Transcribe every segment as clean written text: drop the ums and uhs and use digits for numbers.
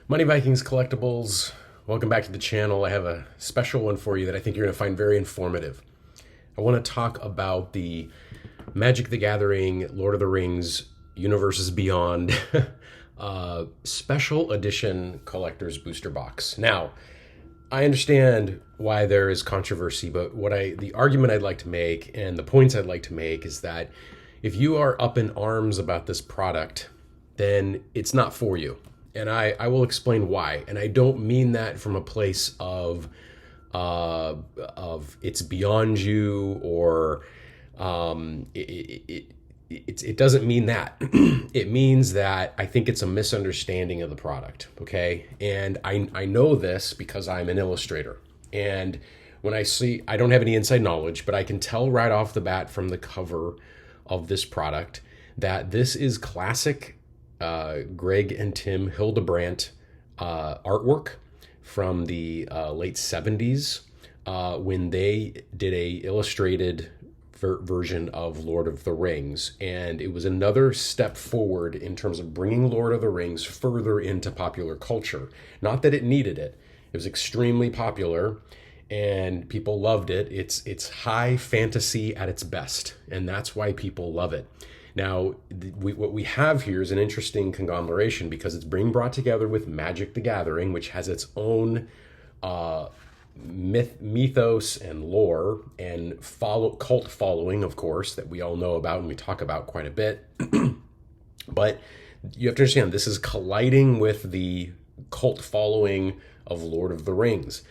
Money Vikings Collectibles, welcome back to the channel. I have a special one for you that I think you're going to find very informative. I want to talk about the Magic the Gathering, Lord of the Rings, Universes Beyond special edition collector's booster box. Now, I understand why there is controversy, but the argument I'd like to make and the points I'd like to make is that if you are up in arms about this product, then it's not for you. And I will explain why. And I don't mean that from a place of it's beyond you or it doesn't mean that. It means that I think it's a misunderstanding of the product. Okay, and I know this because I'm an illustrator, and when I don't have any inside knowledge, but I can tell right off the bat from the cover of this product that this is classic Greg and Tim Hildebrandt artwork from the late 70s when they did a illustrated version of Lord of the Rings, and it was another step forward in terms of bringing Lord of the Rings further into popular culture. Not that it needed it. It was extremely popular and people loved it. It's high fantasy at its best, and that's why people love it. Now, what we have here is an interesting conglomeration because it's being brought together with Magic the Gathering, which has its own mythos and lore and cult following, of course, that we all know about and we talk about quite a bit. But you have to understand, this is colliding with the cult following of Lord of the Rings.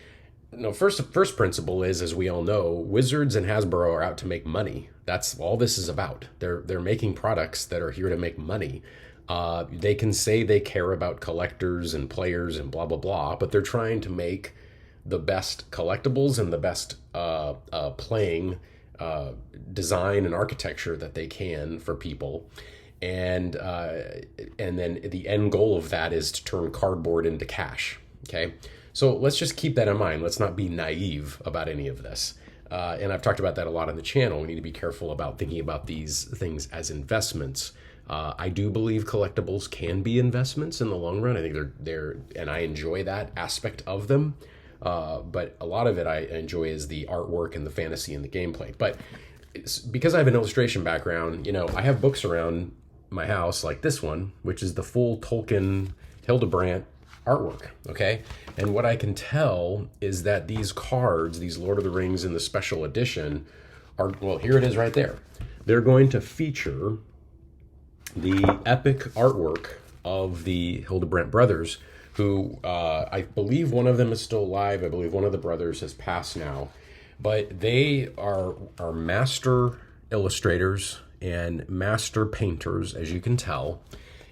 No, first principle is, as we all know, Wizards and Hasbro are out to make money. That's all this is about. They're making products that are here to make money. They can say they care about collectors and players and blah blah blah, but they're trying to make the best collectibles and the best playing design and architecture that they can for people. And then the end goal of that is to turn cardboard into cash. Okay. So let's just keep that in mind. Let's not be naive about any of this. And I've talked about that a lot on the channel. We need to be careful about thinking about these things as investments. I do believe collectibles can be investments in the long run. I think they're and I enjoy that aspect of them. But a lot of it I enjoy is the artwork and the fantasy and the gameplay. But because I have an illustration background, I have books around my house like this one, which is the full Tolkien Hildebrandt artwork, okay? And what I can tell is that these cards, these Lord of the Rings in the special edition, well, here it is right there. They're going to feature the epic artwork of the Hildebrandt brothers, who I believe one of them is still alive. I believe one of the brothers has passed now. But they are master illustrators and master painters, as you can tell.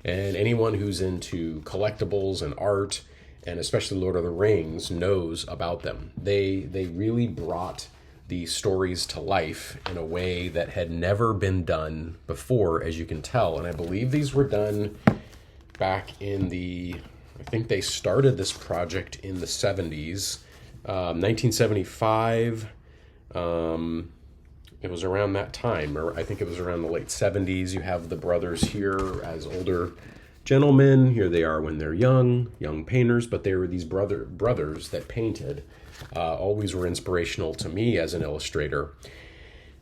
And anyone who's into collectibles and art, and especially Lord of the Rings, knows about them. They really brought the stories to life in a way that had never been done before, as you can tell. And I believe these were done back in I think they started this project in the 70s, 1975. It was around that time, or I think it was around the late 70s. You have the brothers here as older gentlemen. Here they are when they're young painters, but they were these brothers that painted. Always were inspirational to me as an illustrator.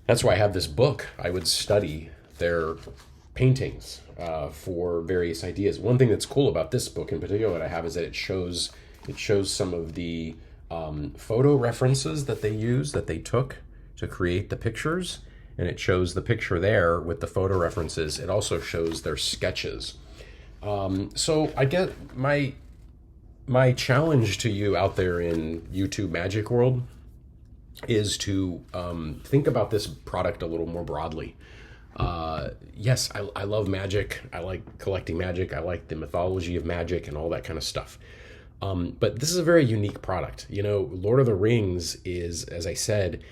That's why I have this book. I would study their paintings for various ideas. One thing that's cool about this book in particular that I have is that it shows some of the photo references that they took to create the pictures, and it shows the picture there with the photo references. It also shows their sketches. So I get my challenge to you out there in YouTube Magic world is to think about this product a little more broadly. Yes, I love Magic. I like collecting Magic. I like the mythology of Magic and all that kind of stuff. But this is a very unique product. Lord of the Rings is, as I said,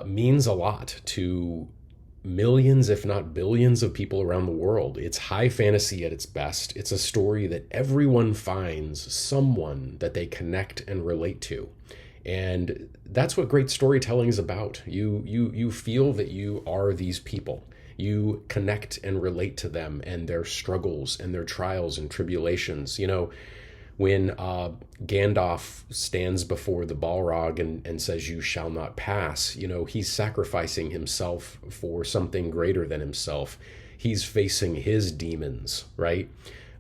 means a lot to millions, if not billions, of people around the world. It's high fantasy at its best. It's a story that everyone finds someone that they connect and relate to. And that's what great storytelling is about. You feel that you are these people. You connect and relate to them and their struggles and their trials and tribulations. When Gandalf stands before the Balrog and says, "You shall not pass," he's sacrificing himself for something greater than himself. He's facing his demons, right?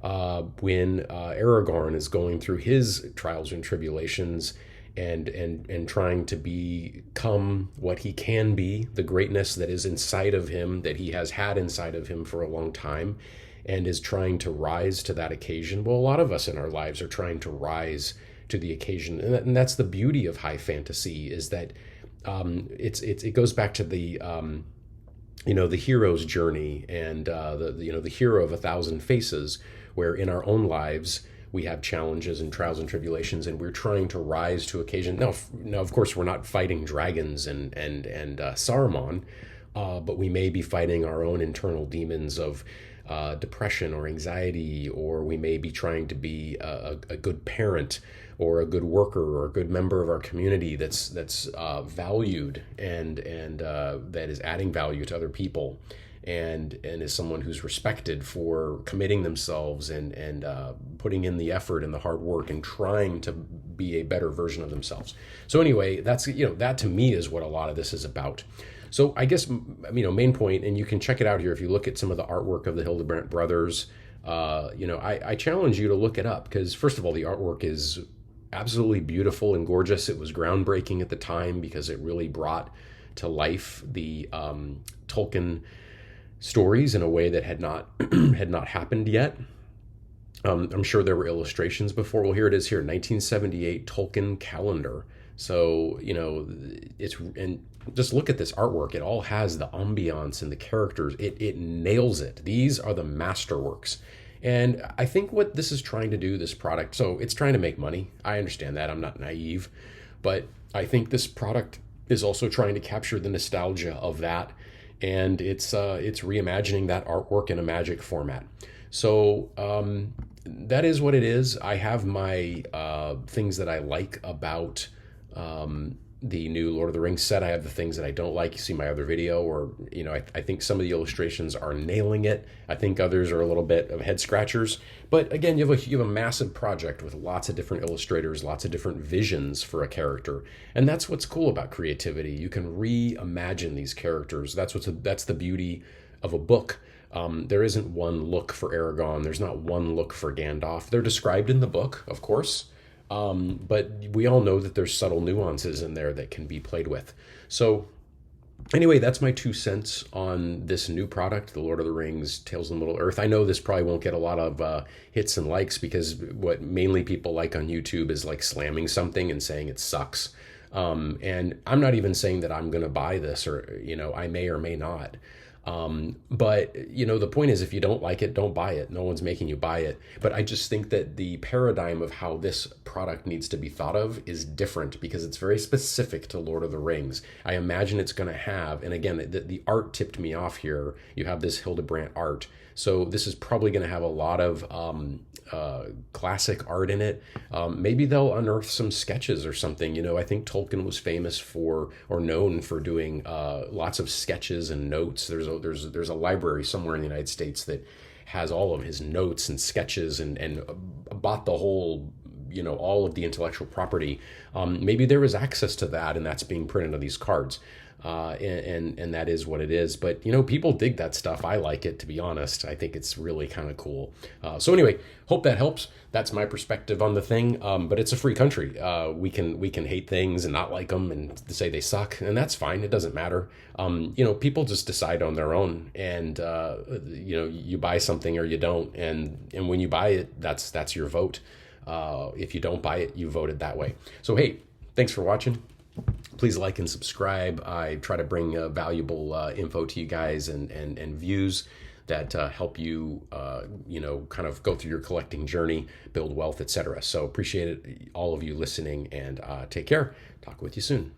When Aragorn is going through his trials and tribulations and trying to become what he can be, the greatness that is inside of him, that he has had inside of him for a long time, and is trying to rise to that occasion. Well, a lot of us in our lives are trying to rise to the occasion, and that's the beauty of high fantasy, is that it goes back to the the hero's journey, and the hero of a thousand faces, where in our own lives we have challenges and trials and tribulations, and we're trying to rise to occasion. Now, of course, we're not fighting dragons and Saruman, but we may be fighting our own internal demons of depression or anxiety, or we may be trying to be a good parent or a good worker or a good member of our community that's valued and that is adding value to other people, and is someone who's respected for committing themselves and putting in the effort and the hard work and trying to be a better version of themselves. So anyway, that's that to me is what a lot of this is about. So I guess main point, and you can check it out here if you look at some of the artwork of the Hildebrandt brothers. I challenge you to look it up, because first of all, the artwork is absolutely beautiful and gorgeous. It was groundbreaking at the time because it really brought to life the Tolkien stories in a way that had not happened yet. I'm sure there were illustrations before. Well, here it is here, 1978 Tolkien calendar. So, and just look at this artwork. It all has the ambiance and the characters. It nails it. These are the masterworks. And I think what this is trying to do, this product, so it's trying to make money. I understand that. I'm not naive. But I think this product is also trying to capture the nostalgia of that. And it's reimagining that artwork in a magic format. So that is what it is. I have my things that I like about the new Lord of the Rings set. I have the things that I don't like. You see my other video, or I think some of the illustrations are nailing it. I think others are a little bit of head scratchers. But again, you have a massive project with lots of different illustrators, lots of different visions for a character, and that's what's cool about creativity. You can reimagine these characters. That's the beauty of a book. There isn't one look for Aragorn. There's not one look for Gandalf. They're described in the book, of course. But we all know that there's subtle nuances in there that can be played with. So anyway, that's my 2 cents on this new product, the Lord of the Rings Tales of Middle-earth. I know this probably won't get a lot of hits and likes, because what mainly people like on YouTube is like slamming something and saying it sucks. And I'm not even saying that I'm going to buy this, or, I may or may not. But the point is, if you don't like it, don't buy it. No one's making you buy it. But I just think that the paradigm of how this product needs to be thought of is different, because it's very specific to Lord of the Rings. I imagine it's going to have, and again, the art tipped me off here. You have this Hildebrandt art. So this is probably going to have a lot of classic art in it. Maybe they'll unearth some sketches or something. I think Tolkien was famous for, or known for, doing lots of sketches and notes. There's a library somewhere in the United States that has all of his notes and sketches and bought the whole, all of the intellectual property. Maybe there was access to that, and that's being printed on these cards. And that is what it is. But, people dig that stuff. I like it, to be honest. I think it's really kind of cool. So anyway, hope that helps. That's my perspective on the thing. But it's a free country. We can hate things and not like them and say they suck, and that's fine. It doesn't matter. People just decide on their own, and you buy something or you don't, and when you buy it, that's your vote. If you don't buy it, you voted that way. So hey, thanks for watching. Please like and subscribe. I try to bring valuable info to you guys and views that help you, kind of go through your collecting journey, build wealth, etc. So appreciate it, all of you listening, and take care. Talk with you soon.